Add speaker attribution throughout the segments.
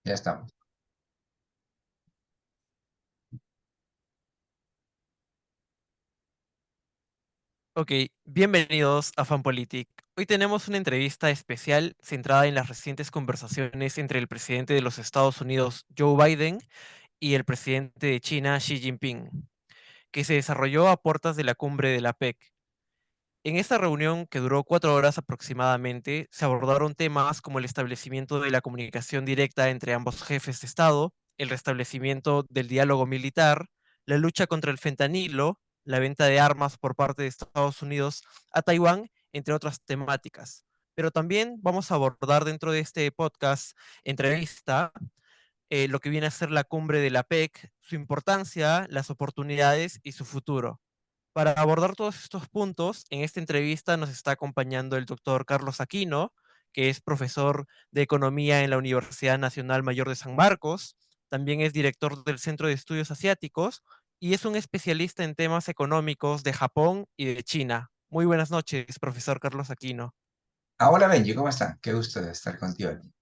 Speaker 1: Ya estamos.
Speaker 2: Ok, bienvenidos a FanPolitic. Hoy tenemos una entrevista especial centrada en las recientes conversaciones entre el presidente de los Estados Unidos, Joe Biden, y el presidente de China, Xi Jinping, que se desarrolló a puertas de la cumbre de la PEC. En esta reunión, que duró 4 horas aproximadamente, se abordaron temas como el establecimiento de la comunicación directa entre ambos jefes de Estado, el restablecimiento del diálogo militar, la lucha contra el fentanilo, la venta de armas por parte de Estados Unidos a Taiwán, entre otras temáticas. Pero también vamos a abordar dentro de este podcast entrevista lo que viene a ser la cumbre de la PEC, su importancia, las oportunidades y su futuro. Para abordar todos estos puntos, en esta entrevista nos está acompañando el doctor Carlos Aquino, que es profesor de Economía en la Universidad Nacional Mayor de San Marcos, también es director del Centro de Estudios Asiáticos y es un especialista en temas económicos de Japón y de China. Muy buenas noches, profesor Carlos Aquino.
Speaker 1: Hola Benji, ¿cómo están? Qué gusto de estar contigo aquí.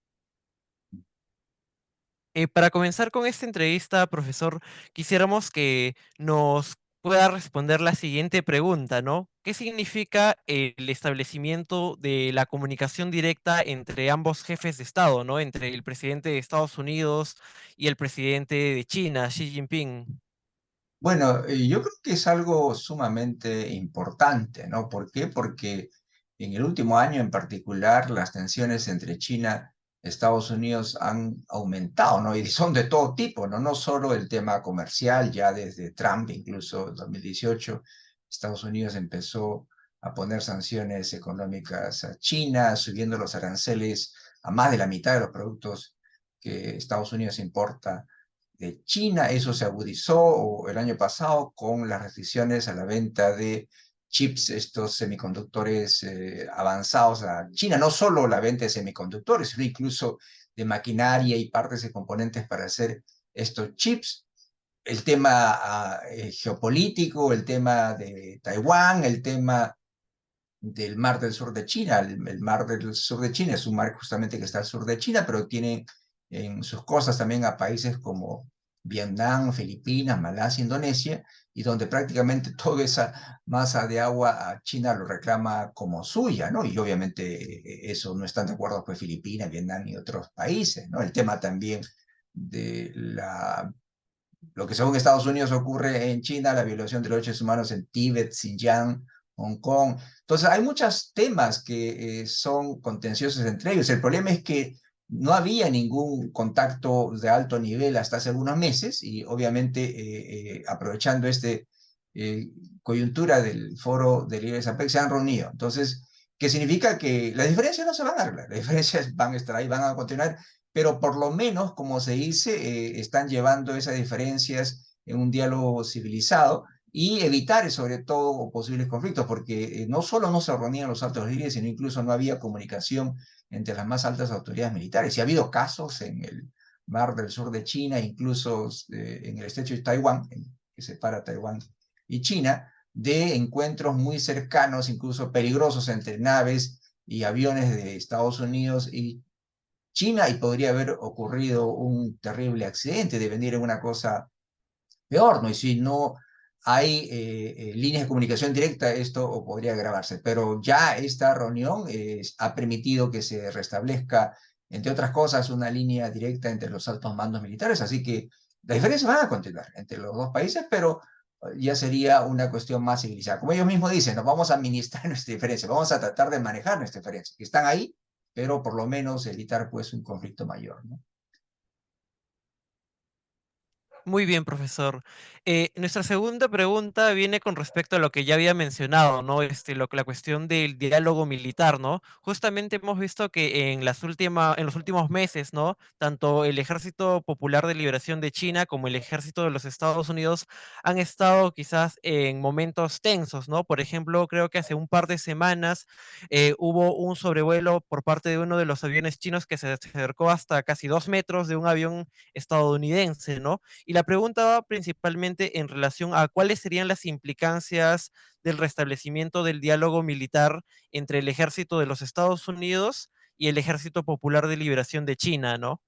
Speaker 2: Para comenzar con esta entrevista, profesor, quisiéramos que nos pueda responder la siguiente pregunta, ¿no? ¿Qué significa el establecimiento de la comunicación directa entre ambos jefes de Estado, ¿no? Entre el presidente de Estados Unidos y el presidente de China, Xi Jinping.
Speaker 1: Bueno, yo creo que es algo sumamente importante, ¿no? ¿Por qué? Porque en el último año en particular las tensiones entre China y Estados Unidos han aumentado, ¿no? Y son de todo tipo, ¿no? No solo el tema comercial, ya desde Trump, incluso en 2018, Estados Unidos empezó a poner sanciones económicas a China, subiendo los aranceles a más de la mitad de los productos que Estados Unidos importa de China. Eso se agudizó el año pasado con las restricciones a la venta de chips, estos semiconductores avanzados a China. No solo la venta de semiconductores, sino incluso de maquinaria y partes de componentes para hacer estos chips. El tema geopolítico, el tema de Taiwán, el tema del Mar del Sur de China. El Mar del Sur de China es un mar justamente que está al sur de China, pero tiene en sus costas también a países como Vietnam, Filipinas, Malasia, Indonesia, y donde prácticamente toda esa masa de agua a China lo reclama como suya, ¿no? Y obviamente eso no están de acuerdo pues Filipinas, Vietnam y otros países, ¿no? El tema también de lo que según Estados Unidos ocurre en China, la violación de los derechos humanos en Tíbet, Xinjiang, Hong Kong. Entonces, hay muchos temas que son contenciosos entre ellos. El problema es que no había ningún contacto de alto nivel hasta hace algunos meses y obviamente aprovechando este coyuntura del foro de líderes APEC se han reunido. Entonces, ¿qué significa? Que las diferencias no se van a arreglar, las diferencias van a estar ahí, van a continuar, pero por lo menos, como se dice, están llevando esas diferencias en un diálogo civilizado y evitar sobre todo posibles conflictos, porque no solo no se reunían los altos líderes, sino incluso no había comunicación entre las más altas autoridades militares. Y ha habido casos en el mar del sur de China, incluso en el estrecho de Taiwán, que separa Taiwán y China, de encuentros muy cercanos, incluso peligrosos entre naves y aviones de Estados Unidos y China, y podría haber ocurrido un terrible accidente, de venir en una cosa peor, ¿no? Y si no hay líneas de comunicación directa, esto podría agravarse. Pero ya esta reunión ha permitido que se restablezca, entre otras cosas, una línea directa entre los altos mandos militares, así que las diferencias van a continuar entre los dos países, pero ya sería una cuestión más civilizada. Como ellos mismos dicen, no vamos a administrar nuestras diferencias, vamos a tratar de manejar nuestras diferencias, que están ahí, pero por lo menos evitar pues un conflicto mayor, ¿no?
Speaker 2: Muy bien, profesor. Nuestra segunda pregunta viene con respecto a lo que ya había mencionado, ¿no? La cuestión del diálogo militar, ¿no? Justamente hemos visto que en los últimos meses, ¿no? Tanto el Ejército Popular de Liberación de China como el Ejército de los Estados Unidos han estado quizás en momentos tensos, ¿no? Por ejemplo, creo que hace un par de semanas hubo un sobrevuelo por parte de uno de los aviones chinos que se acercó hasta casi 2 metros de un avión estadounidense, ¿no? Y la pregunta va principalmente en relación a cuáles serían las implicancias del restablecimiento del diálogo militar entre el ejército de los Estados Unidos y el Ejército Popular de Liberación de China, ¿no?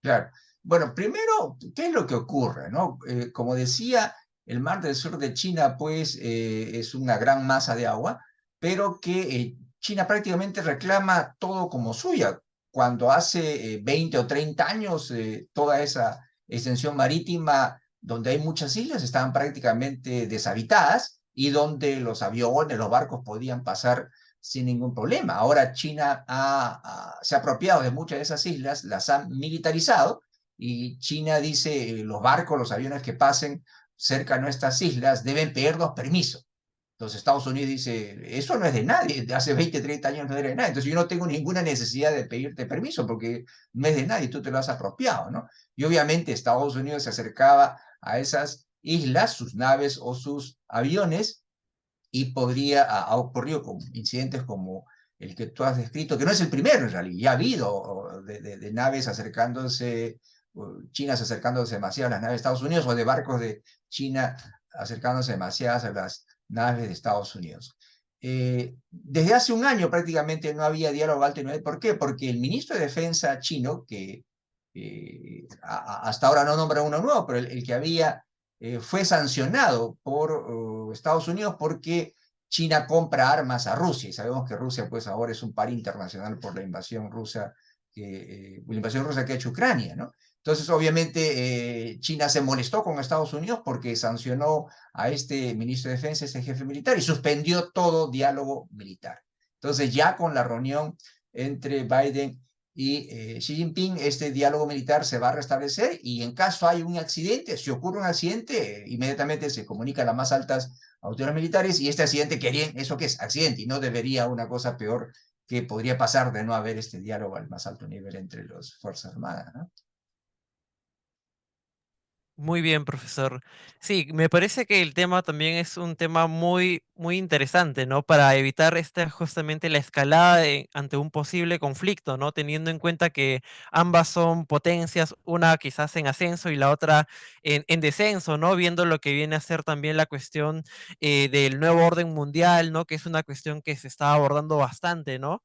Speaker 1: Claro. Bueno, primero, ¿qué es lo que ocurre, no? Como decía, el mar del sur de China, pues, es una gran masa de agua, pero que China prácticamente reclama todo como suya. Cuando hace 20 o 30 años, toda esa extensión marítima donde hay muchas islas estaban prácticamente deshabitadas y donde los aviones, los barcos podían pasar sin ningún problema. Ahora China se ha apropiado de muchas de esas islas, las ha militarizado y China dice los barcos, los aviones que pasen cerca de nuestras islas deben pedirnos permiso. Entonces Estados Unidos dice, eso no es de nadie, de hace 20, 30 años no era de nadie. Entonces yo no tengo ninguna necesidad de pedirte permiso porque no es de nadie, tú te lo has apropiado, ¿no? Y obviamente Estados Unidos se acercaba a esas islas, sus naves o sus aviones, y ha ocurrido con incidentes como el que tú has descrito, que no es el primero en realidad, ya ha habido de naves acercándose, chinas acercándose demasiado a las naves de Estados Unidos o de barcos de China acercándose demasiadas a las naves de Estados Unidos. Desde hace un año prácticamente no había diálogo alto y nivel. ¿Por qué? Porque el ministro de Defensa chino, que hasta ahora no nombra uno nuevo, pero el que había fue sancionado por Estados Unidos porque China compra armas a Rusia y sabemos que Rusia pues ahora es un par internacional por la invasión rusa que ha hecho Ucrania, ¿no? Entonces obviamente China se molestó con Estados Unidos porque sancionó a este ministro de Defensa, este jefe militar y suspendió todo diálogo militar. Entonces ya con la reunión entre Biden y Xi Jinping, este diálogo militar se va a restablecer y en caso hay un accidente, si ocurre un accidente, inmediatamente se comunica a las más altas autoridades militares y este accidente, ¿querían eso qué es? Accidente y no debería una cosa peor que podría pasar de no haber este diálogo al más alto nivel entre las Fuerzas Armadas, ¿no?
Speaker 2: Muy bien, profesor. Sí, me parece que el tema también es un tema muy, muy interesante, ¿no? Para evitar justamente la escalada ante un posible conflicto, ¿no? Teniendo en cuenta que ambas son potencias, una quizás en ascenso y la otra en descenso, ¿no? Viendo lo que viene a ser también la cuestión del nuevo orden mundial, ¿no? Que es una cuestión que se está abordando bastante, ¿no?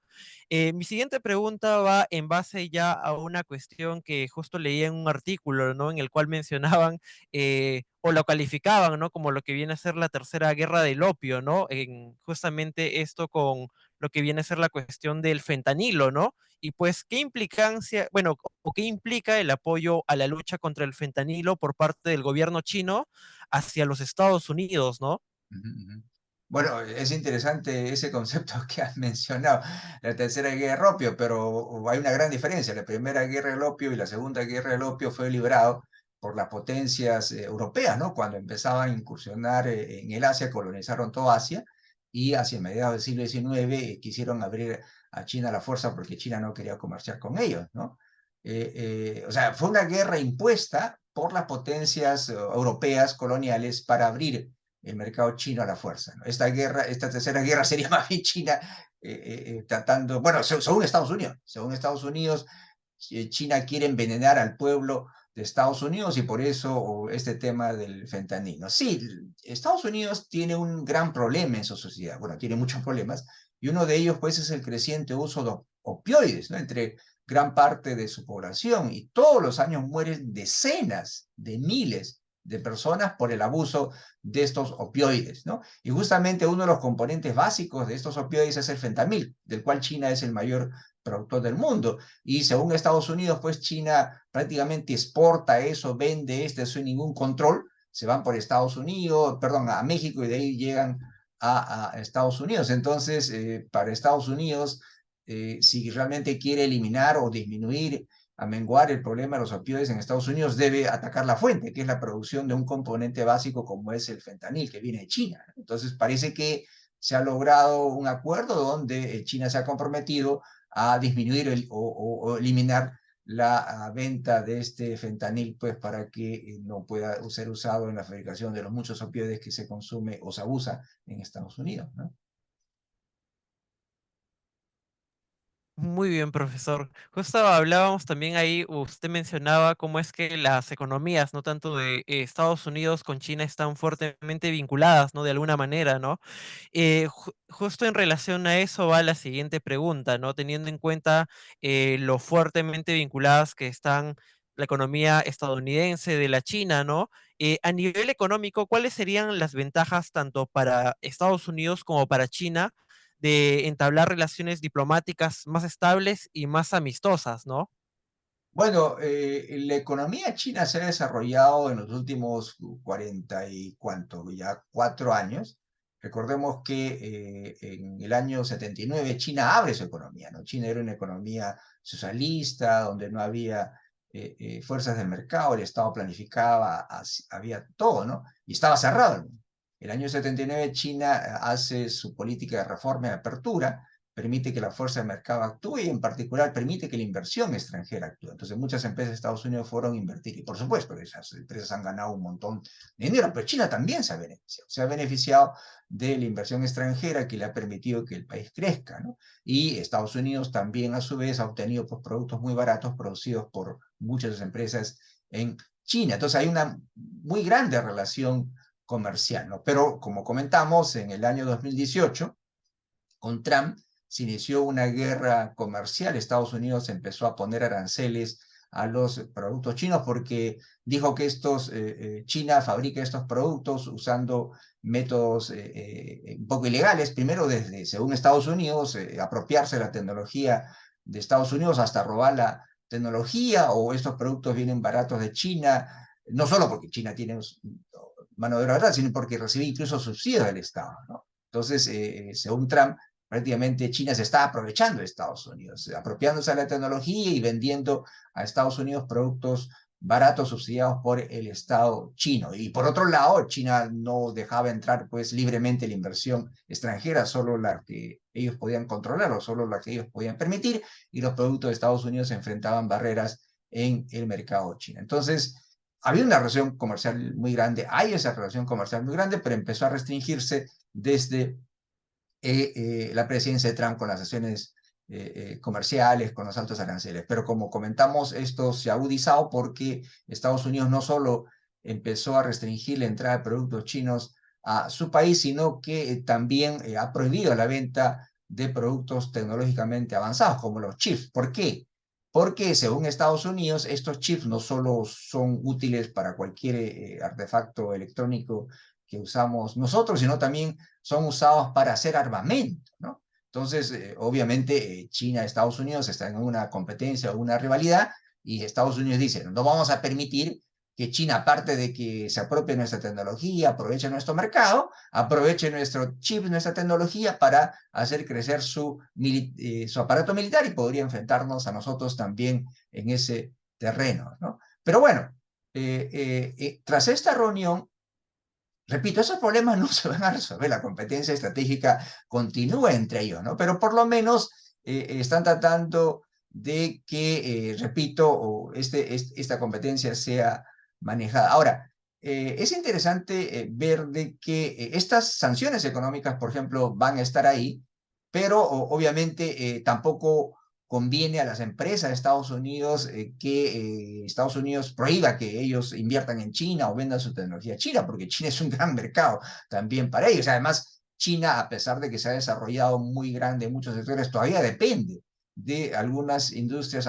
Speaker 2: Mi siguiente pregunta va en base ya a una cuestión que justo leí en un artículo, ¿no? En el cual mencionaban o lo calificaban, ¿no? Como lo que viene a ser la tercera guerra del opio, ¿no? En justamente esto con lo que viene a ser la cuestión del fentanilo, ¿no? Y pues, ¿qué implicancia, bueno, o qué implica el apoyo a la lucha contra el fentanilo por parte del gobierno chino hacia los Estados Unidos, ¿no?
Speaker 1: Ujú, ujú. Bueno, es interesante ese concepto que has mencionado, la tercera guerra del opio, pero hay una gran diferencia. La primera guerra del opio y la segunda guerra del opio fue librado por las potencias europeas, ¿no? Cuando empezaban a incursionar en el Asia, colonizaron toda Asia y hacia mediados del siglo XIX quisieron abrir a China a la fuerza porque China no quería comerciar con ellos, ¿no? O sea, fue una guerra impuesta por las potencias europeas coloniales para abrir el mercado chino a la fuerza, ¿no? Esta guerra, esta tercera guerra sería más bien China tratando, bueno, según Estados Unidos, China quiere envenenar al pueblo de Estados Unidos y por eso este tema del fentanilo. Sí, Estados Unidos tiene un gran problema en su sociedad, bueno, tiene muchos problemas y uno de ellos pues es el creciente uso de opioides, ¿no? Entre gran parte de su población y todos los años mueren decenas de miles de personas por el abuso de estos opioides, ¿no? Y justamente uno de los componentes básicos de estos opioides es el fentanil, del cual China es el mayor productor del mundo. Y según Estados Unidos, pues China prácticamente exporta eso, vende esto sin ningún control, se van por Estados Unidos, perdón, a México y de ahí llegan a Estados Unidos. Entonces, para Estados Unidos, si realmente quiere eliminar o disminuir a menguar el problema de los opioides en Estados Unidos, debe atacar la fuente, que es la producción de un componente básico como es el fentanil, que viene de China. Entonces, parece que se ha logrado un acuerdo donde China se ha comprometido a disminuir o eliminar la venta de este fentanil, pues para que no pueda ser usado en la fabricación de los muchos opioides que se consume o se abusa en Estados Unidos, ¿no?
Speaker 2: Muy bien, profesor. Justo hablábamos también ahí, usted mencionaba cómo es que las economías, no tanto de Estados Unidos con China, están fuertemente vinculadas, ¿no? De alguna manera, ¿no? Justo en relación a eso va la siguiente pregunta, ¿no? Teniendo en cuenta lo fuertemente vinculadas que están la economía estadounidense, de la China, ¿no? A nivel económico, ¿cuáles serían las ventajas tanto para Estados Unidos como para China de entablar relaciones diplomáticas más estables y más amistosas, ¿no?
Speaker 1: Bueno, la economía china se ha desarrollado en los últimos 40 y cuánto, ya 4 años. Recordemos que en el año 79 China abre su economía, ¿no? China era una economía socialista, donde no había fuerzas del mercado, el Estado planificaba, había todo, ¿no? Y estaba cerrado el mundo. El año 79 China hace su política de reforma y apertura, permite que la fuerza de mercado actúe y en particular permite que la inversión extranjera actúe. Entonces muchas empresas de Estados Unidos fueron a invertir y por supuesto esas empresas han ganado un montón de dinero, pero China también se ha beneficiado de la inversión extranjera que le ha permitido que el país crezca, ¿no? Y Estados Unidos también a su vez ha obtenido pues, productos muy baratos producidos por muchas empresas en China. Entonces hay una muy grande relación comercial, ¿no? Pero como comentamos, en el año 2018, con Trump, se inició una guerra comercial. Estados Unidos empezó a poner aranceles a los productos chinos porque dijo que China fabrica estos productos usando métodos un poco ilegales, primero desde, según Estados Unidos, apropiarse de la tecnología de Estados Unidos hasta robar la tecnología, o estos productos vienen baratos de China, no solo porque China tiene mano de obra barata, sino porque recibe incluso subsidios del Estado, ¿no? Entonces, según Trump, prácticamente China se está aprovechando de Estados Unidos, apropiándose de la tecnología y vendiendo a Estados Unidos productos baratos subsidiados por el Estado chino. Y por otro lado, China no dejaba entrar pues libremente la inversión extranjera, solo la que ellos podían controlar o solo la que ellos podían permitir, y los productos de Estados Unidos se enfrentaban barreras en el mercado chino. Entonces, había una relación comercial muy grande, hay esa relación comercial muy grande, pero empezó a restringirse desde la presidencia de Trump con las acciones comerciales, con los altos aranceles. Pero como comentamos, esto se ha agudizado porque Estados Unidos no solo empezó a restringir la entrada de productos chinos a su país, sino que también ha prohibido la venta de productos tecnológicamente avanzados, como los chips. ¿Por qué? Porque según Estados Unidos, estos chips no solo son útiles para cualquier artefacto electrónico que usamos nosotros, sino también son usados para hacer armamento, ¿no? Entonces, obviamente, China y Estados Unidos están en una competencia o una rivalidad, y Estados Unidos dice, no vamos a permitir que China, aparte de que se apropie nuestra tecnología, aproveche nuestro mercado, aproveche nuestro chip, nuestra tecnología para hacer crecer su aparato militar, y podría enfrentarnos a nosotros también en ese terreno, ¿no? Pero bueno, tras esta reunión, repito, esos problemas no se van a resolver, la competencia estratégica continúa entre ellos, ¿no? Pero por lo menos están tratando de que, repito, esta competencia sea manejada. Ahora, es interesante ver de que estas sanciones económicas, por ejemplo, van a estar ahí, pero obviamente tampoco conviene a las empresas de Estados Unidos que Estados Unidos prohíba que ellos inviertan en China o vendan su tecnología a China, porque China es un gran mercado también para ellos. Además, China, a pesar de que se ha desarrollado muy grande en muchos sectores, todavía depende de algunas industrias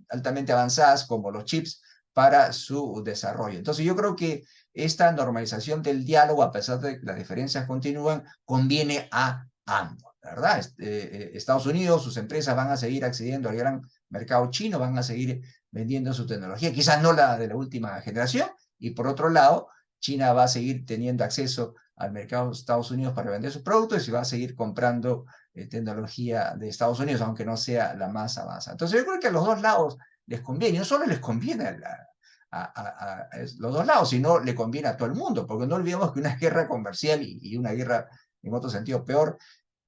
Speaker 1: altamente avanzadas como los chips para su desarrollo. Entonces, yo creo que esta normalización del diálogo, a pesar de que las diferencias continúan, conviene a ambos, ¿verdad? Estados Unidos, sus empresas van a seguir accediendo al gran mercado chino, van a seguir vendiendo su tecnología, quizás no la de la última generación, y por otro lado, China va a seguir teniendo acceso al mercado de Estados Unidos para vender sus productos y va a seguir comprando tecnología de Estados Unidos, aunque no sea la más avanzada. Entonces yo creo que a los dos lados les conviene, y no solo les conviene a los dos lados, sino le conviene a todo el mundo, porque no olvidemos que una guerra comercial y una guerra en otro sentido peor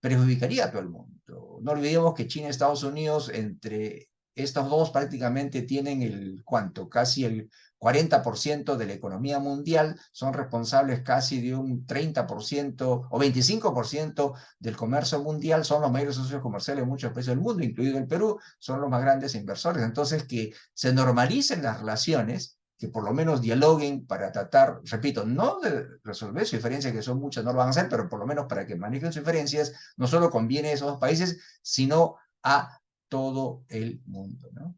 Speaker 1: perjudicaría a todo el mundo. No olvidemos que China y Estados Unidos, entre estos dos, prácticamente tienen ¿cuánto? Casi el 40% de la economía mundial, son responsables casi de un 30% o 25% del comercio mundial, son los mayores socios comerciales de muchos países del mundo, incluido el Perú, son los más grandes inversores. Entonces, que se normalicen las relaciones, que por lo menos dialoguen para tratar, repito, no de resolver su diferencia, que son muchas, no lo van a hacer, pero por lo menos para que manejen sus diferencias, no solo conviene a esos dos países, sino a todo el mundo, ¿no?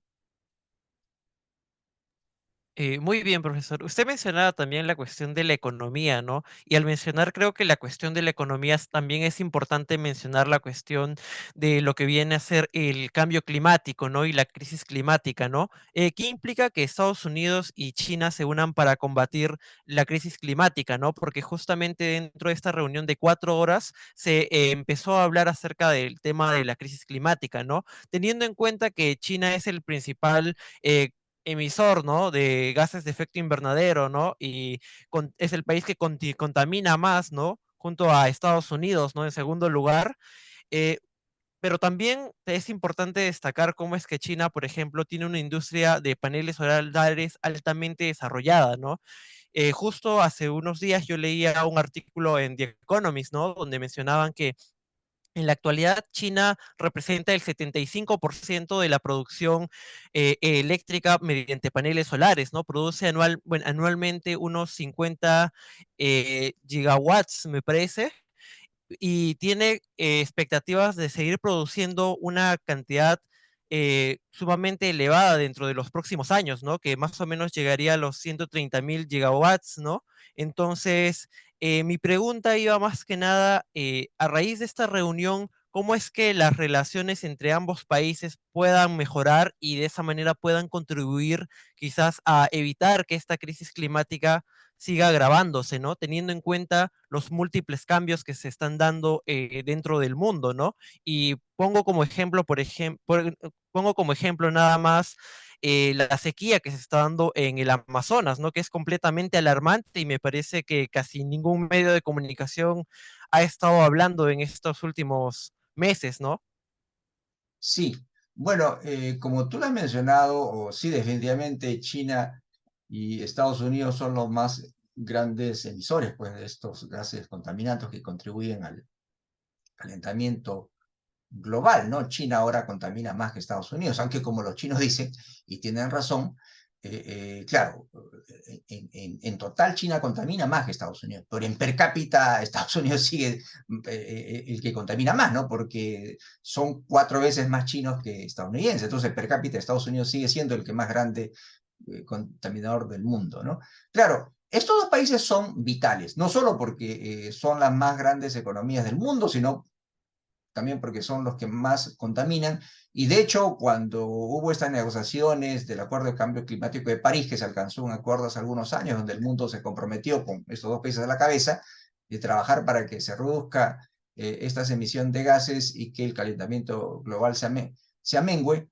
Speaker 2: Muy bien, profesor. Usted mencionaba también la cuestión de la economía, ¿no? Y al mencionar, creo que la cuestión de la economía también es importante mencionar la cuestión de lo que viene a ser el cambio climático, ¿no? Y la crisis climática, ¿no? ¿Qué implica que Estados Unidos y China se unan para combatir la crisis climática, ¿no? Porque justamente dentro de esta reunión de 4 horas se empezó a hablar acerca del tema de la crisis climática, ¿no? Teniendo en cuenta que China es el principal eh, emisor, ¿no? De gases de efecto invernadero, ¿no? Y es el país que contamina más, ¿no? Junto a Estados Unidos, ¿no? En segundo lugar. Eh, pero también es importante destacar cómo es que China, por ejemplo, tiene una industria de paneles solares altamente desarrollada, ¿no? Justo hace unos días yo leía un artículo en The Economist, ¿no? Donde mencionaban que en la actualidad, China representa el 75% de la producción eléctrica mediante paneles solares, ¿no? Produce anualmente unos 50 gigawatts, me parece, y tiene expectativas de seguir produciendo una cantidad sumamente elevada dentro de los próximos años, ¿no? Que más o menos llegaría a los 130.000 gigawatts, ¿no? Entonces, mi pregunta iba más que nada, a raíz de esta reunión, ¿cómo es que las relaciones entre ambos países puedan mejorar y de esa manera puedan contribuir quizás a evitar que esta crisis climática siga agravándose, ¿no? Teniendo en cuenta los múltiples cambios que se están dando dentro del mundo, ¿no? Y pongo como ejemplo, pongo como ejemplo nada más la sequía que se está dando en el Amazonas, ¿no? Que es completamente alarmante y me parece que casi ningún medio de comunicación ha estado hablando en estos últimos meses, ¿no?
Speaker 1: Sí, bueno, como tú lo has mencionado, o sí, definitivamente China y Estados Unidos son los más grandes emisores, pues, de estos gases contaminantes que contribuyen al calentamiento global, ¿no? China ahora contamina más que Estados Unidos, aunque como los chinos dicen, y tienen razón, claro, en total China contamina más que Estados Unidos, pero en per cápita Estados Unidos sigue el que contamina más, ¿no? Porque son 4 veces más chinos que estadounidenses, entonces per cápita Estados Unidos sigue siendo el que más grande contaminador del mundo, ¿no? Claro, estos dos países son vitales, no solo porque son las más grandes economías del mundo, sino también porque son los que más contaminan. Y de hecho, cuando hubo estas negociaciones del Acuerdo de Cambio Climático de París, que se alcanzó un acuerdo hace algunos años, donde el mundo se comprometió con estos dos países a la cabeza, de trabajar para que se reduzca estas emisiones de gases y que el calentamiento global se amengüe,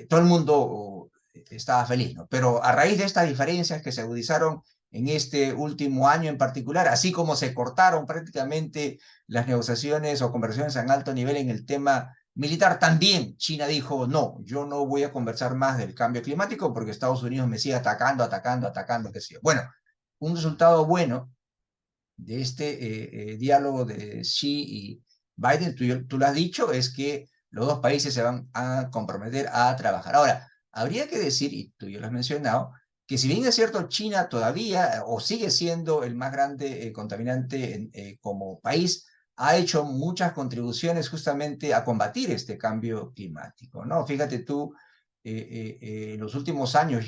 Speaker 1: todo el mundo estaba feliz, ¿no? Pero a raíz de estas diferencias que se agudizaron en este último año en particular, así como se cortaron prácticamente las negociaciones o conversaciones en alto nivel en el tema militar, también China dijo, no, yo no voy a conversar más del cambio climático porque Estados Unidos me sigue atacando, atacando, atacando, qué sé yo. Bueno, un resultado bueno de este diálogo de Xi y Biden, tú lo has dicho, es que los dos países se van a comprometer a trabajar. Ahora, habría que decir, y tú ya lo has mencionado, que si bien es cierto, China todavía o sigue siendo el más grande contaminante como país, ha hecho muchas contribuciones justamente a combatir este cambio climático, ¿no? Fíjate tú, en los últimos años,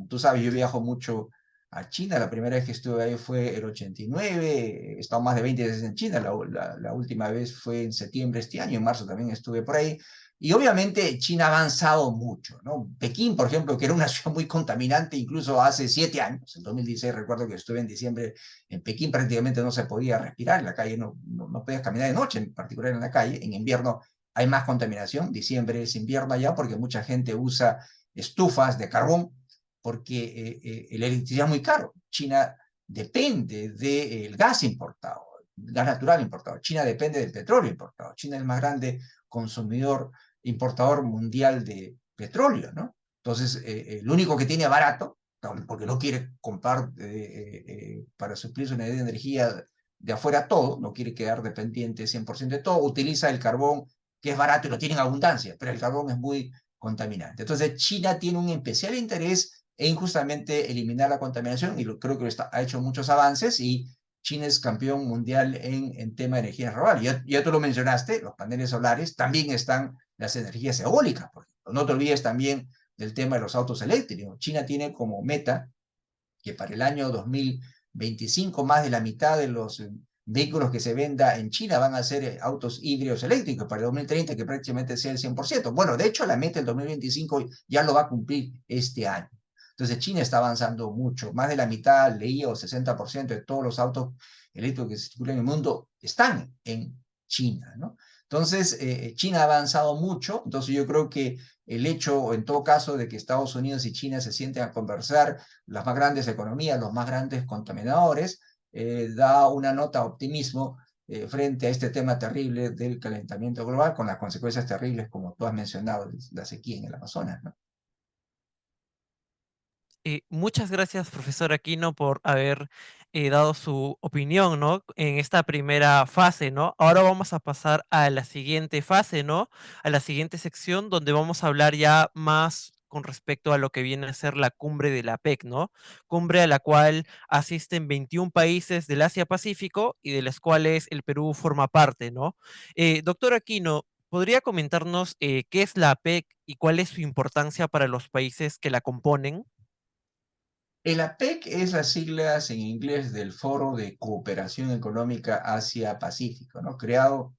Speaker 1: tú sabes, yo viajo mucho a China. La primera vez que estuve ahí fue el 89, he estado más de 20 veces en China, la última vez fue en septiembre de este año, en marzo también estuve por ahí. Y obviamente China ha avanzado mucho, ¿no? Pekín, por ejemplo, que era una ciudad muy contaminante incluso hace 7 años, en 2016 recuerdo que estuve en diciembre en Pekín, prácticamente no se podía respirar, en la calle no podías caminar de noche, en particular en la calle, en invierno hay más contaminación, diciembre es invierno allá porque mucha gente usa estufas de carbón porque la electricidad es muy caro. China depende del gas importado, gas natural importado. China depende del petróleo importado. China es el más grande consumidor, importador mundial de petróleo, ¿no? Entonces, lo único que tiene barato, porque no quiere comprar para suplir su necesidad de energía de afuera todo, no quiere quedar dependiente 100% de todo, utiliza el carbón que es barato y lo tiene en abundancia, pero el carbón es muy contaminante. Entonces, China tiene un especial interés en justamente eliminar la contaminación y creo que ha hecho muchos avances y China es campeón mundial en tema de energía renovable. Ya tú lo mencionaste, los paneles solares, también están las energías eólicas, por ejemplo. No te olvides también del tema de los autos eléctricos. China tiene como meta que para el año 2025 más de la mitad de los vehículos que se venda en China van a ser autos híbridos eléctricos, para el 2030 que prácticamente sea el 100%. Bueno, de hecho la meta del 2025 ya lo va a cumplir este año. Entonces China está avanzando mucho, más de la mitad, leía, o 60% de todos los autos eléctricos que circulan en el mundo están en China, ¿no? Entonces, China ha avanzado mucho, entonces yo creo que el hecho, o en todo caso, de que Estados Unidos y China se sienten a conversar, las más grandes economías, los más grandes contaminadores, da una nota de optimismo frente a este tema terrible del calentamiento global, con las consecuencias terribles, como tú has mencionado, la sequía en el Amazonas, ¿no?
Speaker 2: Muchas gracias, profesor Aquino, por haber dado su opinión, ¿no? En esta primera fase, ¿no? Ahora vamos a pasar a la siguiente fase, ¿no? A la siguiente sección donde vamos a hablar ya más con respecto a lo que viene a ser la cumbre de la PEC, ¿no? Cumbre a la cual asisten 21 países del Asia-Pacífico y de las cuales el Perú forma parte, ¿no? Doctor Aquino, ¿podría comentarnos qué es la PEC y cuál es su importancia para los países que la componen?
Speaker 1: El APEC es las siglas en inglés del Foro de Cooperación Económica Asia-Pacífico, ¿no? Creado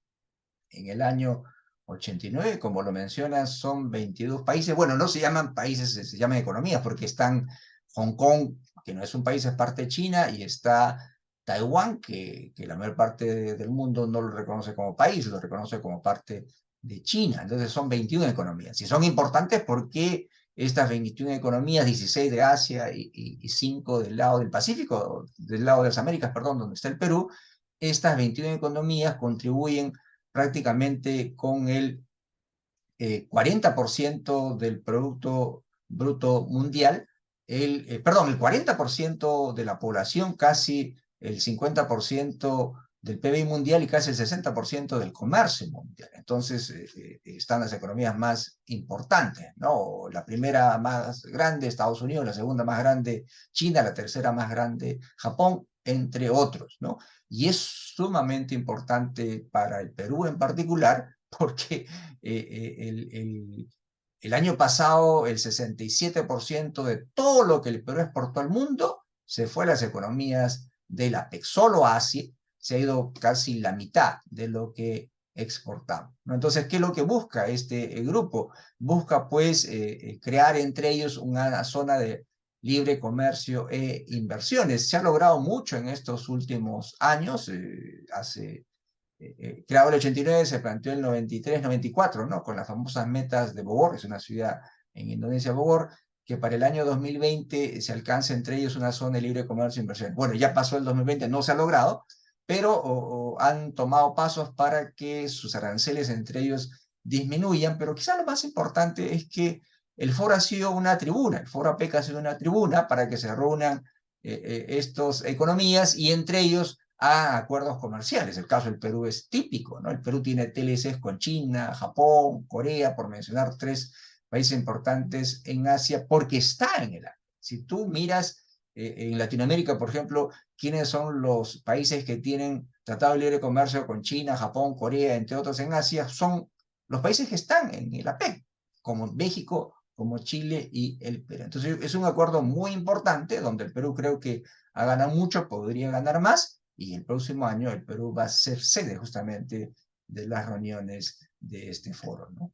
Speaker 1: en el año 89, como lo mencionas, son 22 países. Bueno, no se llaman países, se llaman economías, porque están Hong Kong, que no es un país, es parte de China, y está Taiwán, que la mayor parte del mundo no lo reconoce como país, lo reconoce como parte de China. Entonces son 21 economías. Y son importantes porque estas 21 economías, 16 de Asia y 5 del lado del Pacífico, del lado de las Américas, perdón, donde está el Perú, estas 21 economías contribuyen prácticamente con el 40% del Producto Bruto Mundial, perdón, el 40% de la población, casi el 50% del PBI mundial y casi el 60% del comercio mundial. Entonces, están las economías más importantes, ¿no? La primera más grande, Estados Unidos, la segunda más grande, China, la tercera más grande, Japón, entre otros, ¿no? Y es sumamente importante para el Perú en particular, porque el año pasado el 67% de todo lo que el Perú exportó al mundo se fue a las economías de la PEC. Solo Asia se ha ido casi la mitad de lo que exportamos, ¿no? Entonces, ¿qué es lo que busca este grupo? Busca pues crear entre ellos una zona de libre comercio e inversiones. Se ha logrado mucho en estos últimos años. Creado el 89, se planteó el 93, 94, ¿no? Con las famosas metas de Bogor, es una ciudad en Indonesia, Bogor, que para el año 2020 se alcance entre ellos una zona de libre comercio e inversión. Bueno, ya pasó el 2020, no se ha logrado, pero han tomado pasos para que sus aranceles entre ellos disminuyan, pero quizá lo más importante es que el foro ha sido una tribuna, el foro APEC ha sido una tribuna para que se reúnan estas economías y entre ellos a acuerdos comerciales. El caso del Perú es típico, ¿no? El Perú tiene TLCs con China, Japón, Corea, por mencionar tres países importantes en Asia, porque está en el APEC. Si tú miras en Latinoamérica, por ejemplo, quiénes son los países que tienen tratado de libre comercio con China, Japón, Corea, entre otros en Asia, son los países que están en el APEC, como México, como Chile y el Perú. Entonces es un acuerdo muy importante donde el Perú creo que ha ganado mucho, podría ganar más, y el próximo año el Perú va a ser sede justamente de las reuniones de este foro, ¿no?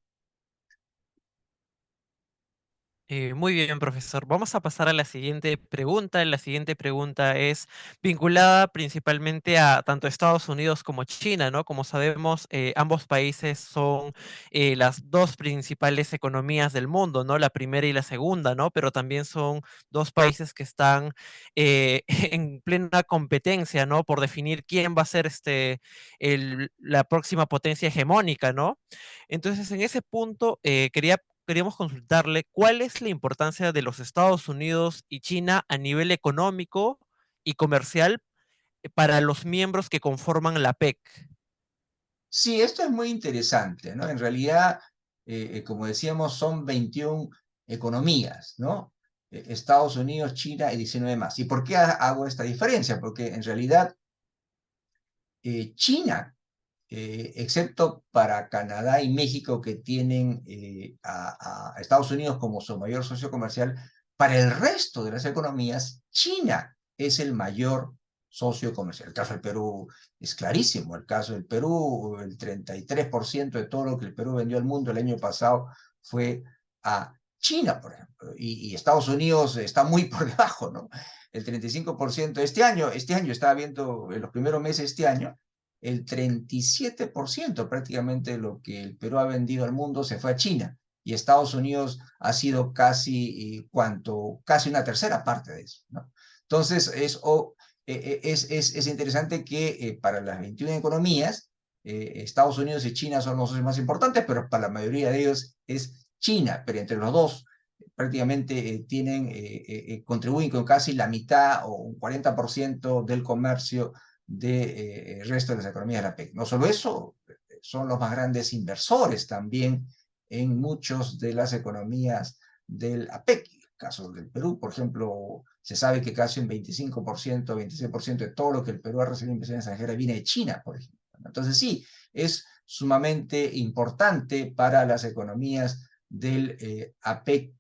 Speaker 2: Muy bien, profesor. Vamos a pasar a la siguiente pregunta. La siguiente pregunta es vinculada principalmente a tanto Estados Unidos como China, ¿no? Como sabemos, ambos países son las dos principales economías del mundo, ¿no? La primera y la segunda, ¿no? Pero también son dos países que están en plena competencia, ¿no? Por definir quién va a ser la próxima potencia hegemónica, ¿no? Entonces, en ese punto, queríamos consultarle cuál es la importancia de los Estados Unidos y China a nivel económico y comercial para los miembros que conforman la PEC.
Speaker 1: Sí, esto es muy interesante, ¿no? En realidad, como decíamos, son 21 economías, ¿no? Estados Unidos, China y 19 más. ¿Y por qué hago esta diferencia? Porque en realidad China excepto para Canadá y México, que tienen a Estados Unidos como su mayor socio comercial, para el resto de las economías, China es el mayor socio comercial. El caso del Perú es clarísimo. El caso del Perú, el 33% de todo lo que el Perú vendió al mundo el año pasado fue a China, por ejemplo, y Estados Unidos está muy por debajo, ¿no? El 35% este año estaba viendo en los primeros meses de este año, el 37% prácticamente de lo que el Perú ha vendido al mundo se fue a China, y Estados Unidos ha sido casi, casi una tercera parte de eso, ¿no? Entonces, es interesante que para las 21 economías, Estados Unidos y China son los socios más importantes, pero para la mayoría de ellos es China, pero entre los dos prácticamente contribuyen con casi la mitad o un 40% del comercio del resto de las economías de la PEC. No solo eso, son los más grandes inversores también en muchas de las economías del APEC. En el caso del Perú, por ejemplo, se sabe que casi un 25%, 26% de todo lo que el Perú ha recibido en inversión extranjera viene de China, por ejemplo. Entonces sí, es sumamente importante para las economías del APEC,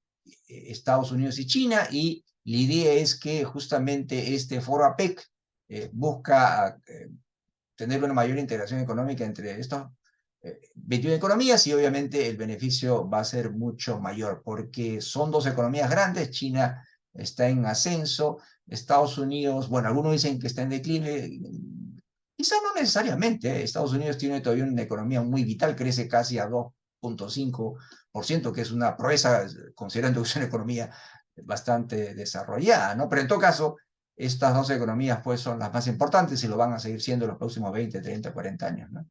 Speaker 1: Estados Unidos y China, y la idea es que justamente este foro APEC busca tener una mayor integración económica entre estos 21 economías, y obviamente el beneficio va a ser mucho mayor porque son dos economías grandes. China está en ascenso, Estados Unidos, bueno, algunos dicen que está en declive, quizá no necesariamente. Estados Unidos tiene todavía una economía muy vital, crece casi a 2,5%, que es una proeza considerando que es una economía bastante desarrollada, ¿no? Pero en todo caso, estas dos economías pues son las más importantes y lo van a seguir siendo los próximos 20, 30, 40 años, ¿no?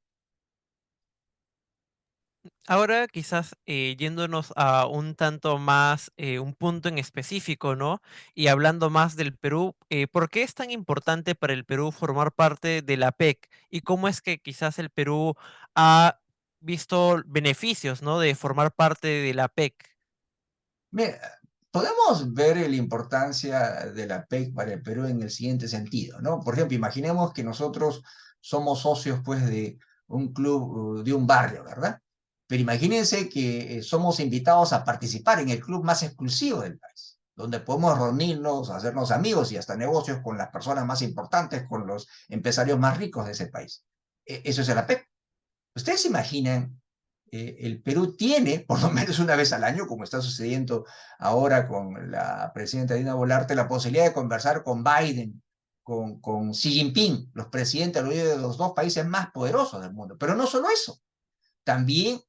Speaker 2: Ahora quizás yéndonos a un tanto más, un punto en específico, ¿no? Y hablando más del Perú, ¿por qué es tan importante para el Perú formar parte de la PEC? ¿Y cómo es que quizás el Perú ha visto beneficios, ¿no? De formar parte de la PEC.
Speaker 1: Mira, podemos ver la importancia de la PEC para el Perú en el siguiente sentido, ¿no? Por ejemplo, imaginemos que nosotros somos socios, pues, de un club, de un barrio, ¿verdad? Pero imagínense que somos invitados a participar en el club más exclusivo del país, donde podemos reunirnos, hacernos amigos y hasta negocios con las personas más importantes, con los empresarios más ricos de ese país. Eso es la PEC. ¿Ustedes se imaginan? El Perú tiene, por lo menos una vez al año, como está sucediendo ahora con la presidenta Dina Boluarte, la posibilidad de conversar con Biden, con Xi Jinping, los presidentes de los dos países más poderosos del mundo. Pero no solo eso, también,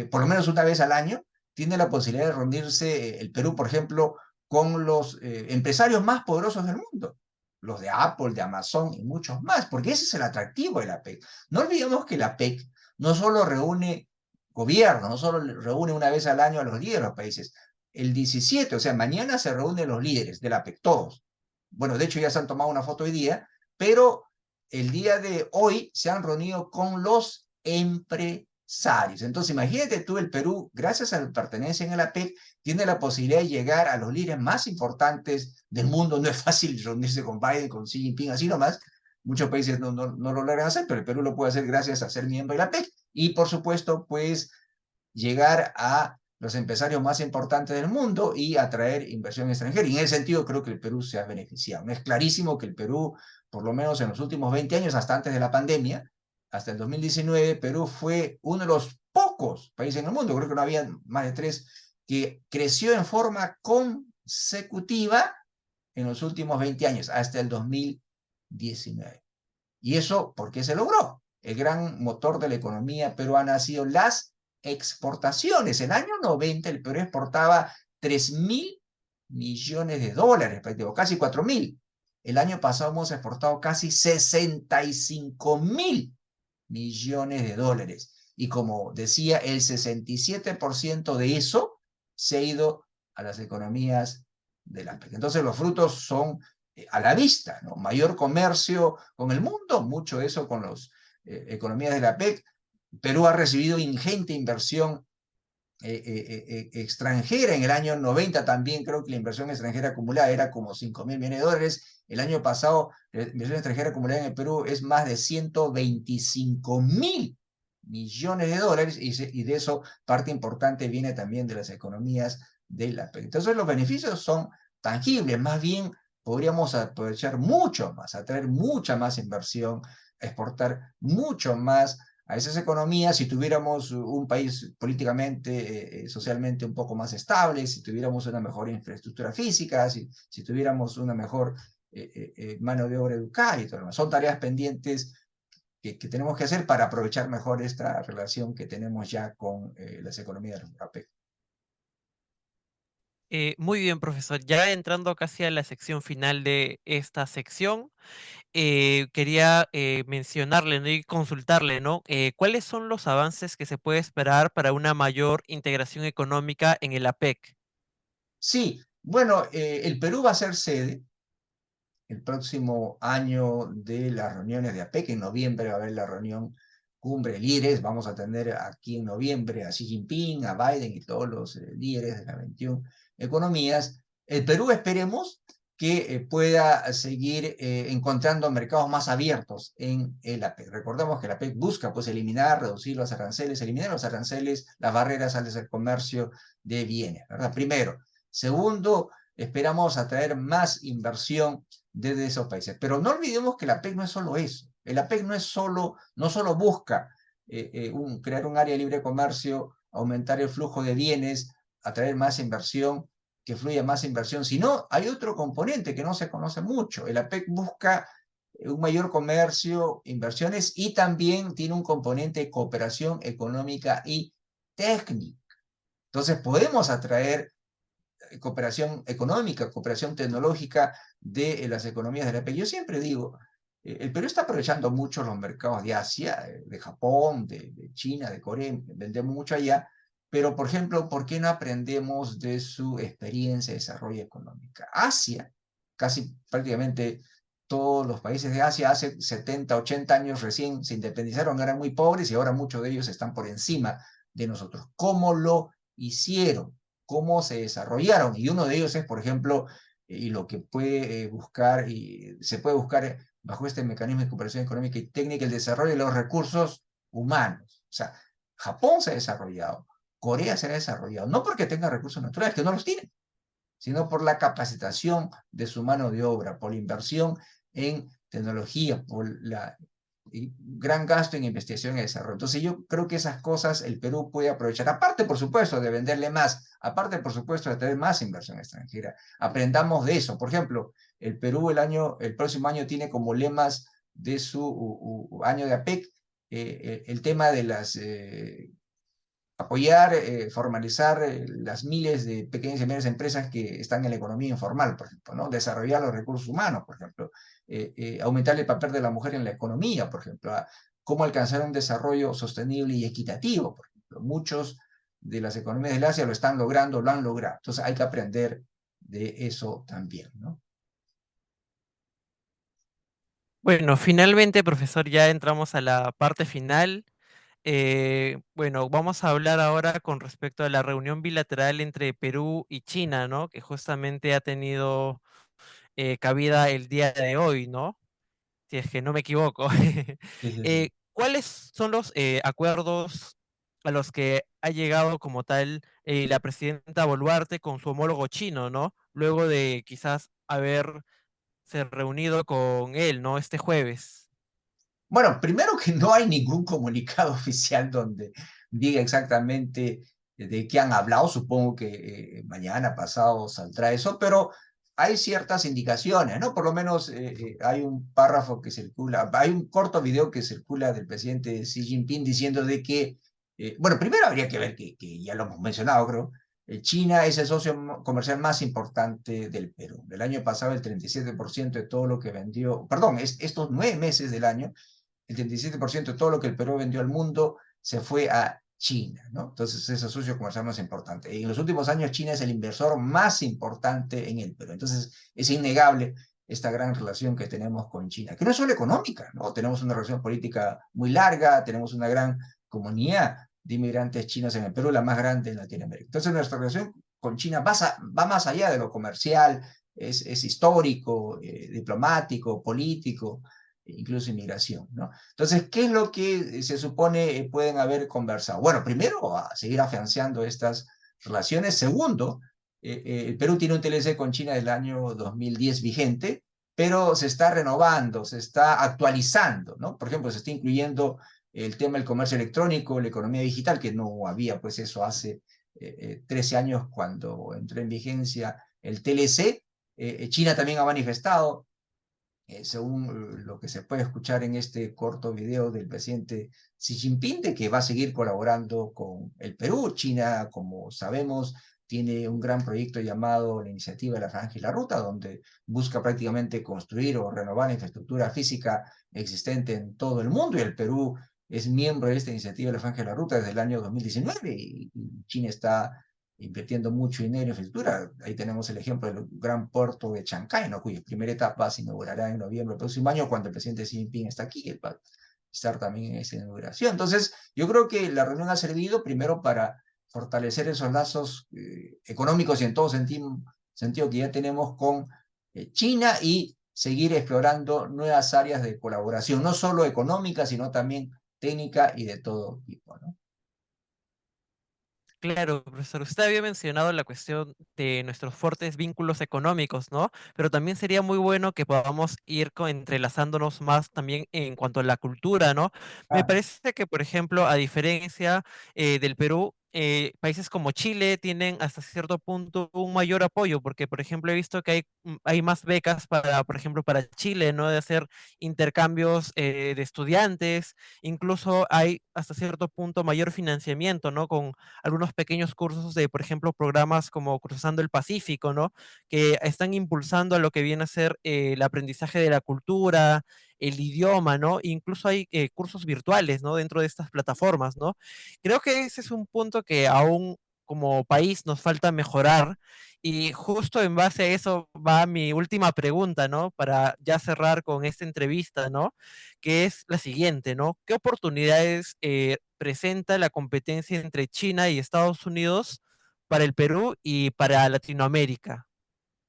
Speaker 1: por lo menos una vez al año, tiene la posibilidad de reunirse el Perú, por ejemplo, con los empresarios más poderosos del mundo, los de Apple, de Amazon y muchos más, porque ese es el atractivo de la PEC. No olvidemos que la PEC no solo reúne gobierno, no solo reúne una vez al año a los líderes de los países. El 17, o sea, mañana se reúnen los líderes de la PEC, todos. Bueno, de hecho ya se han tomado una foto hoy día, pero el día de hoy se han reunido con los empresarios. Entonces, imagínate tú, el Perú, gracias a la pertenencia en la PEC, tiene la posibilidad de llegar a los líderes más importantes del mundo. No es fácil reunirse con Biden, con Xi Jinping, así nomás. Muchos países no lo logran hacer, pero el Perú lo puede hacer gracias a ser miembro de la PEC. Y, por supuesto, pues llegar a los empresarios más importantes del mundo y atraer inversión extranjera. Y en ese sentido creo que el Perú se ha beneficiado. Es clarísimo que el Perú, por lo menos en los últimos 20 años, hasta antes de la pandemia, hasta el 2019, Perú fue uno de los pocos países en el mundo, creo que no había más de tres, que creció en forma consecutiva en los últimos 20 años, hasta el 2019. ¿Y eso por qué se logró? El gran motor de la economía peruana ha sido las exportaciones. En el año 90 el Perú exportaba 3.000 millones de dólares, casi 4.000. El año pasado hemos exportado casi 65.000 millones de dólares. Y como decía, el 67% de eso se ha ido a las economías de la PEC. Entonces los frutos son a la vista, ¿no? Mayor comercio con el mundo, mucho de eso con las economías de la PEC. Perú ha recibido ingente inversión extranjera. En el año 90 también creo que la inversión extranjera acumulada era como 5.000 millones de dólares. El año pasado la inversión extranjera acumulada en el Perú es más de 125.000 millones de dólares y de eso parte importante viene también de las economías de la PEC. Entonces los beneficios son tangibles, más bien podríamos aprovechar mucho más, atraer mucha más inversión, exportar mucho más a esas economías si tuviéramos un país políticamente, socialmente un poco más estable, si tuviéramos una mejor infraestructura física, si tuviéramos una mejor mano de obra educada y todo lo demás. Son tareas pendientes que tenemos que hacer para aprovechar mejor esta relación que tenemos ya con las economías de la APEC.
Speaker 2: Muy bien, profesor. Ya entrando casi a la sección final de esta sección, quería mencionarle, ¿no? Y consultarle, ¿no? ¿Cuáles son los avances que se puede esperar para una mayor integración económica en el APEC?
Speaker 1: Sí, bueno, el Perú va a ser sede el próximo año de las reuniones de APEC. En noviembre va a haber la reunión cumbre de líderes. Vamos a tener aquí en noviembre a Xi Jinping, a Biden y todos los líderes de las 21 economías. El Perú esperemos que pueda seguir encontrando mercados más abiertos en el APEC. Recordemos que el APEC busca pues eliminar, reducir los aranceles, eliminar los aranceles, las barreras al comercio de bienes, ¿verdad? Primero. Segundo, esperamos atraer más inversión desde esos países. Pero no olvidemos que la PEC no es solo eso. El APEC no solo busca crear un área de libre comercio, aumentar el flujo de bienes, atraer más inversión, que fluya más inversión, sino hay otro componente que no se conoce mucho. El APEC busca un mayor comercio, inversiones y también tiene un componente de cooperación económica y técnica. Entonces podemos atraer cooperación económica, cooperación tecnológica de las economías de la PEC. Yo siempre digo, el Perú está aprovechando mucho los mercados de Asia, de Japón, de China, de Corea, vendemos mucho allá, pero por ejemplo, ¿por qué no aprendemos de su experiencia de desarrollo económica? Asia, casi prácticamente todos los países de Asia hace 70, 80 años recién se independizaron, eran muy pobres y ahora muchos de ellos están por encima de nosotros. ¿Cómo lo hicieron? ¿Cómo se desarrollaron? Y uno de ellos es, por ejemplo, y lo que puede buscar, y se puede buscar bajo este mecanismo de cooperación económica y técnica, el desarrollo de los recursos humanos. O sea, Japón se ha desarrollado, Corea se ha desarrollado, no porque tenga recursos naturales, que no los tiene, sino por la capacitación de su mano de obra, por la inversión en tecnología, por la gran gasto en investigación y desarrollo. Entonces yo creo que esas cosas el Perú puede aprovechar, aparte por supuesto de venderle más, aparte por supuesto de tener más inversión extranjera. Aprendamos de eso. Por ejemplo, el Perú el próximo año tiene como lemas de su año de APEC el tema de las apoyar, formalizar las miles de pequeñas y medianas empresas que están en la economía informal, por ejemplo, ¿no? Desarrollar los recursos humanos, por ejemplo, aumentar el papel de la mujer en la economía, por ejemplo, cómo alcanzar un desarrollo sostenible y equitativo, por ejemplo. Muchos de las economías del Asia lo están logrando, lo han logrado. Entonces hay que aprender de eso también, ¿no?
Speaker 2: Bueno, finalmente, profesor, ya entramos a la parte final. Bueno, vamos a hablar ahora con respecto a la reunión bilateral entre Perú y China, ¿no? Que justamente ha tenido cabida el día de hoy, ¿no? Si es que no me equivoco.
Speaker 1: Sí, sí, sí.
Speaker 2: ¿Cuáles son los acuerdos a los que ha llegado como tal la presidenta Boluarte con su homólogo chino, ¿no? Luego de quizás haberse reunido con él, ¿no? Este jueves.
Speaker 1: Bueno, primero que no hay ningún comunicado oficial donde diga exactamente de qué han hablado. Supongo que mañana pasado saldrá eso, pero hay ciertas indicaciones, ¿no? Por lo menos hay un párrafo que circula, hay un corto video que circula del presidente Xi Jinping diciendo de que, bueno, primero habría que ver que ya lo hemos mencionado, creo. China es el socio comercial más importante del Perú. El año pasado el 37% de todo lo que vendió, perdón, estos 9 meses del año el 37% de todo lo que el Perú vendió al mundo se fue a China, ¿no? Entonces es el socio comercial más importante. En los últimos años China es el inversor más importante en el Perú. Entonces es innegable esta gran relación que tenemos con China, que no es solo económica, ¿no? Tenemos una relación política muy larga, tenemos una gran comunidad de inmigrantes chinos en el Perú, la más grande en Latinoamérica. Entonces nuestra relación con China va más allá de lo comercial, es histórico, diplomático, político, incluso inmigración, ¿no? Entonces, ¿qué es lo que se supone pueden haber conversado? Bueno, primero, a seguir afianzando estas relaciones. Segundo, el Perú tiene un TLC con China del año 2010 vigente, pero se está renovando, se está actualizando, ¿no? Por ejemplo, se está incluyendo el tema del comercio electrónico, la economía digital, que no había pues eso hace 13 años cuando entró en vigencia el TLC. China también ha manifestado, según lo que se puede escuchar en este corto video del presidente Xi Jinping, de que va a seguir colaborando con el Perú. China, como sabemos, tiene un gran proyecto llamado la Iniciativa de la Franja y la Ruta, donde busca prácticamente construir o renovar la infraestructura física existente en todo el mundo, y el Perú es miembro de esta Iniciativa de la Franja y la Ruta desde el año 2019, y China está invirtiendo mucho dinero en infraestructura. Ahí tenemos el ejemplo del gran puerto de Chancay, ¿no? Cuya primera etapa se inaugurará en noviembre del próximo año, cuando el presidente Xi Jinping está aquí, él va a estar también en esa inauguración. Entonces, yo creo que la reunión ha servido primero para fortalecer esos lazos económicos y en todo sentido que ya tenemos con China, y seguir explorando nuevas áreas de colaboración, no solo económica, sino también técnica y de todo tipo, ¿no?
Speaker 2: Claro, profesor, usted había mencionado la cuestión de nuestros fuertes vínculos económicos, ¿no? Pero también sería muy bueno que podamos ir entrelazándonos más también en cuanto a la cultura, ¿no? Me
Speaker 1: Ah,
Speaker 2: parece que, por ejemplo, a diferencia del Perú, países como Chile tienen hasta cierto punto un mayor apoyo, porque, por ejemplo, he visto que hay más becas para, por ejemplo, para Chile, ¿no? De hacer intercambios de estudiantes, incluso hay hasta cierto punto mayor financiamiento, ¿no? Con algunos pequeños cursos de, por ejemplo, programas como Cruzando el Pacífico, ¿no? Que están impulsando a lo que viene a ser el aprendizaje de la cultura, el idioma, ¿no? Incluso hay cursos virtuales, ¿no? Dentro de estas plataformas, ¿no? Creo que ese es un punto que aún como país nos falta mejorar, y justo en base a eso va mi última pregunta, ¿no? Para ya cerrar con esta entrevista, ¿no? Que es la siguiente, ¿no? ¿Qué oportunidades presenta la competencia entre China y Estados Unidos para el Perú y para Latinoamérica?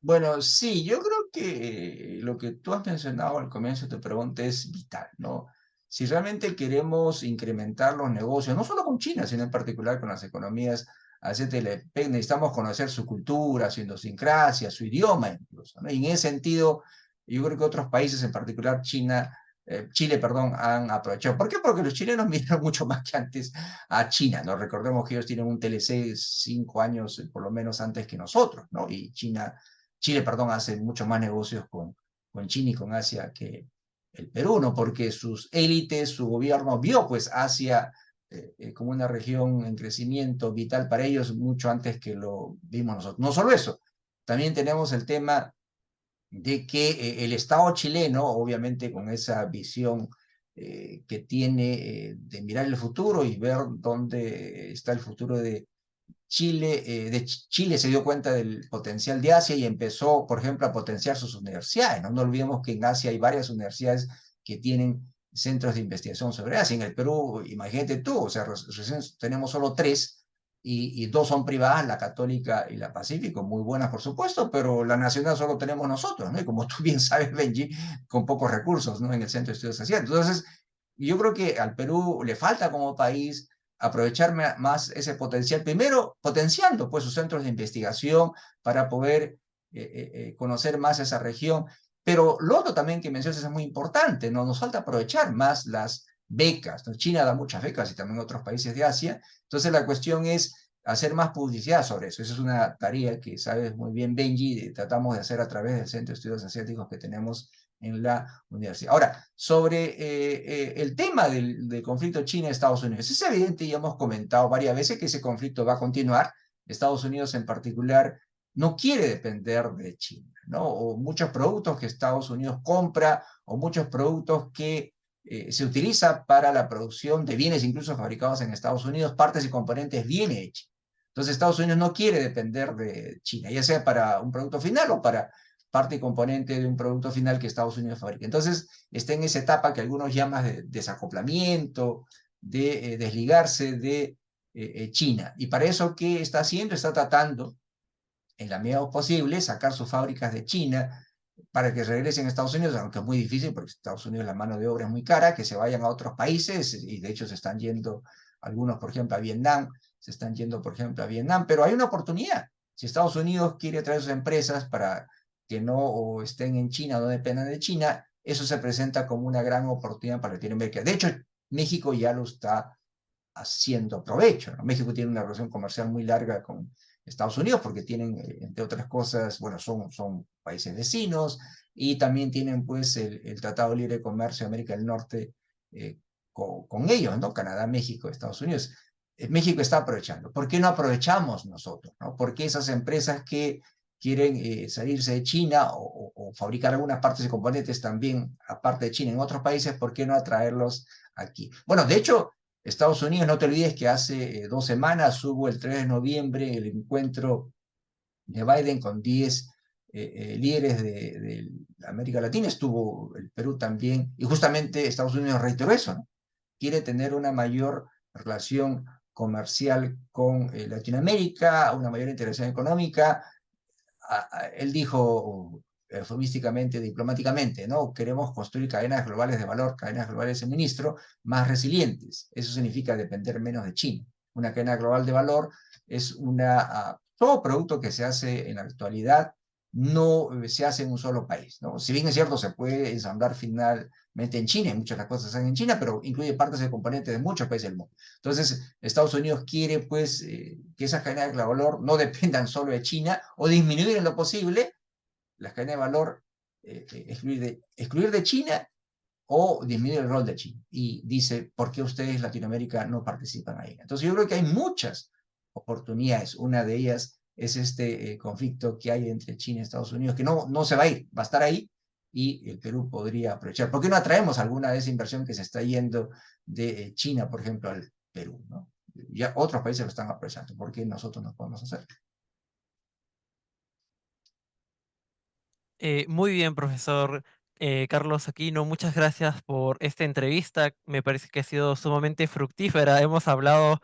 Speaker 1: bueno, sí, yo creo que lo que tú has mencionado al comienzo de tu pregunta es vital, ¿no? Si realmente queremos incrementar los negocios, no solo con China, sino en particular con las economías asiáticas, necesitamos conocer su cultura, su idiosincrasia, su idioma incluso, ¿no? Y en ese sentido, yo creo que otros países, en particular Chile, perdón, han aprovechado. ¿Por qué? Porque los chilenos miran mucho más que antes a China, ¿no? Recordemos que ellos tienen un TLC 5 años, por lo menos antes que nosotros, ¿no? Y Chile, perdón, hace mucho más negocios con China y con Asia que el Perú, ¿no? Porque sus élites, su gobierno vio pues Asia como una región en crecimiento vital para ellos mucho antes que lo vimos nosotros. No solo eso, también tenemos el tema de que el Estado chileno, obviamente con esa visión que tiene de mirar el futuro y ver dónde está el futuro Chile se dio cuenta del potencial de Asia y empezó, por ejemplo, a potenciar sus universidades, ¿no? No olvidemos que en Asia hay varias universidades que tienen centros de investigación sobre Asia. En el Perú, imagínate tú, o sea, recién tenemos solo tres, y dos son privadas, la Católica y la Pacífico, muy buenas por supuesto, pero la nacional solo tenemos nosotros, ¿no? Y como tú bien sabes, Benji, con pocos recursos, ¿no? En el Centro de Estudios Asiáticos. Entonces, yo creo que al Perú le falta como país aprovechar más ese potencial, primero potenciando pues sus centros de investigación para poder conocer más esa región, pero lo otro también que mencionas es muy importante, ¿no? Nos falta aprovechar más las becas, ¿no? China da muchas becas y también otros países de Asia, entonces la cuestión es hacer más publicidad sobre eso. Esa es una tarea que sabes muy bien, Benji, tratamos de hacer a través del Centro de Estudios Asiáticos que tenemos en la universidad. Ahora, sobre el tema del conflicto China-Estados Unidos, es evidente y hemos comentado varias veces que ese conflicto va a continuar. Estados Unidos en particular no quiere depender de China, ¿no? O muchos productos que Estados Unidos compra, o muchos productos que se utiliza para la producción de bienes incluso fabricados en Estados Unidos, partes y componentes viene de China. Entonces Estados Unidos no quiere depender de China, ya sea para un producto final o para parte y componente de un producto final que Estados Unidos fabrica. Entonces está en esa etapa que algunos llaman de desacoplamiento, de desligarse de China. Y para eso, ¿qué está haciendo? Está tratando, en la medida posible, sacar sus fábricas de China para que regresen a Estados Unidos, aunque es muy difícil porque Estados Unidos la mano de obra es muy cara, que se vayan a otros países y de hecho se están yendo algunos, por ejemplo, a Vietnam, se están yendo, por ejemplo, a Vietnam, pero hay una oportunidad. Si Estados Unidos quiere traer sus empresas para que no estén en China o no dependan de China, eso se presenta como una gran oportunidad para Latinoamérica. De hecho, México ya lo está haciendo provecho, ¿no? México tiene una relación comercial muy larga con Estados Unidos porque tienen, entre otras cosas, bueno, son países vecinos y también tienen pues el Tratado de Libre Comercio de América del Norte con ellos, ¿no? Canadá, México, Estados Unidos. México está aprovechando. ¿Por qué no aprovechamos nosotros, ¿no? ¿Por qué esas empresas que quieren salirse de China o fabricar algunas partes y componentes también, aparte de China, en otros países, ¿por qué no atraerlos aquí? Bueno, de hecho, Estados Unidos, no te olvides que hace 2 semanas hubo el 3 de noviembre el encuentro de Biden con 10 líderes de América Latina, estuvo el Perú también, y justamente Estados Unidos reiteró eso, ¿no? Quiere tener una mayor relación comercial con Latinoamérica, una mayor integración económica. Él dijo eufemísticamente, diplomáticamente, ¿no? Queremos construir cadenas globales de valor, cadenas globales de suministro más resilientes. Eso significa depender menos de China. Una cadena global de valor es todo producto que se hace en la actualidad no se hace en un solo país, ¿no? Si bien es cierto, se puede ensamblar finalmente en China, y muchas de las cosas se hacen en China, pero incluye partes de componentes de muchos países del mundo. Entonces, Estados Unidos quiere, pues, que esas cadenas de valor no dependan solo de China o disminuir en lo posible las cadenas de valor, excluir de China o disminuir el rol de China. Y dice, ¿por qué ustedes, Latinoamérica, no participan ahí? Entonces, yo creo que hay muchas oportunidades. Una de ellas es este conflicto que hay entre China y Estados Unidos, que no se va a ir, va a estar ahí y el Perú podría aprovechar. ¿Por qué no atraemos alguna de esa inversión que se está yendo de China, por ejemplo, al Perú, ¿no? Ya otros países lo están aprovechando. ¿Por qué nosotros no podemos hacer?
Speaker 2: Muy bien, profesor Carlos Aquino, muchas gracias por esta entrevista. Me parece que ha sido sumamente fructífera. Hemos hablado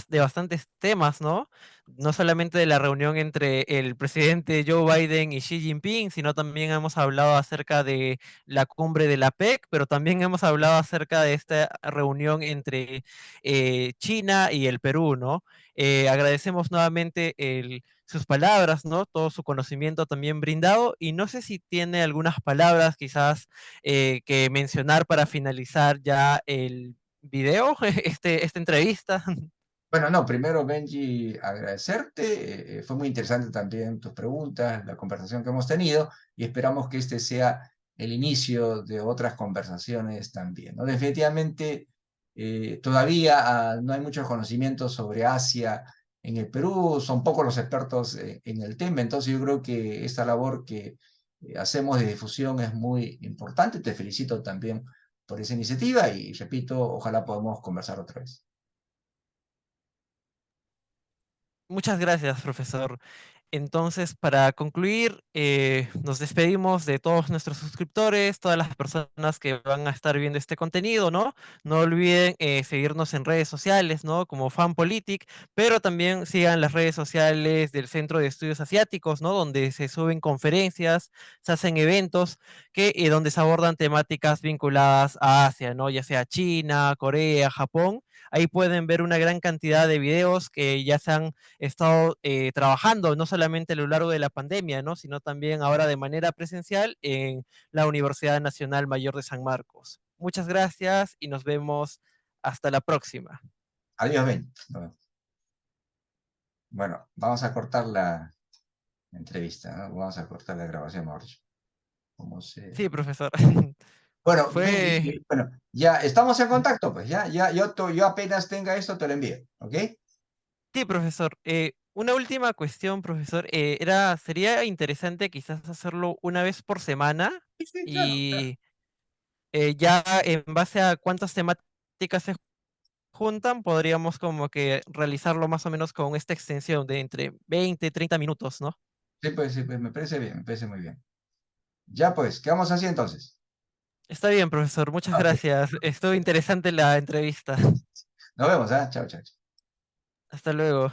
Speaker 2: de bastantes temas, ¿no? No solamente de la reunión entre el presidente Joe Biden y Xi Jinping, sino también hemos hablado acerca de la cumbre de la PEC, pero también hemos hablado acerca de esta reunión entre China y el Perú, ¿no? Agradecemos nuevamente sus palabras, ¿no? Todo su conocimiento también brindado. Y no sé si tiene algunas palabras quizás que mencionar para finalizar ya el video, esta entrevista.
Speaker 1: Bueno, no, primero Benji, agradecerte. Fue muy interesante también tus preguntas, la conversación que hemos tenido y esperamos que este sea el inicio de otras conversaciones también, ¿no? Definitivamente, todavía no hay muchos conocimientos sobre Asia en el Perú, son pocos los expertos en el tema, entonces yo creo que esta labor que hacemos de difusión es muy importante. Te felicito también por esa iniciativa y repito, ojalá podamos conversar otra vez.
Speaker 2: Muchas gracias, profesor. Entonces, para concluir, nos despedimos de todos nuestros suscriptores, todas las personas que van a estar viendo este contenido, ¿no? No olviden seguirnos en redes sociales, ¿no? Como FanPolitic, pero también sigan las redes sociales del Centro de Estudios Asiáticos, ¿no? Donde se suben conferencias, se hacen eventos donde se abordan temáticas vinculadas a Asia, ¿no? Ya sea China, Corea, Japón. Ahí pueden ver una gran cantidad de videos que ya se han estado trabajando no solamente a lo largo de la pandemia, ¿no? Sino también ahora de manera presencial en la Universidad Nacional Mayor de San Marcos. Muchas gracias y nos vemos hasta la próxima.
Speaker 1: Adiós, Ben. Bueno, vamos a cortar la entrevista, ¿no? Vamos a cortar la grabación, mejor dicho. ¿Cómo se...
Speaker 2: Sí, profesor.
Speaker 1: Bueno, Benji,
Speaker 2: Fue...
Speaker 1: bueno, ya estamos en contacto, pues ya, yo apenas tenga esto te lo envío, ¿ok?
Speaker 2: Sí, profesor. Una última cuestión, profesor. Sería interesante quizás hacerlo una vez por semana
Speaker 1: Sí, sí, claro, claro.
Speaker 2: y ya en base a cuántas temáticas se juntan, podríamos como que realizarlo más o menos con esta extensión de entre 20 y 30 minutos, ¿no?
Speaker 1: Sí, pues me parece bien, me parece muy bien. Ya pues, quedamos así entonces.
Speaker 2: Está bien, profesor, muchas
Speaker 1: Ok,
Speaker 2: gracias. Estuvo interesante la entrevista.
Speaker 1: nos vemos, ¿ah? Chao, chao.
Speaker 2: Hasta luego.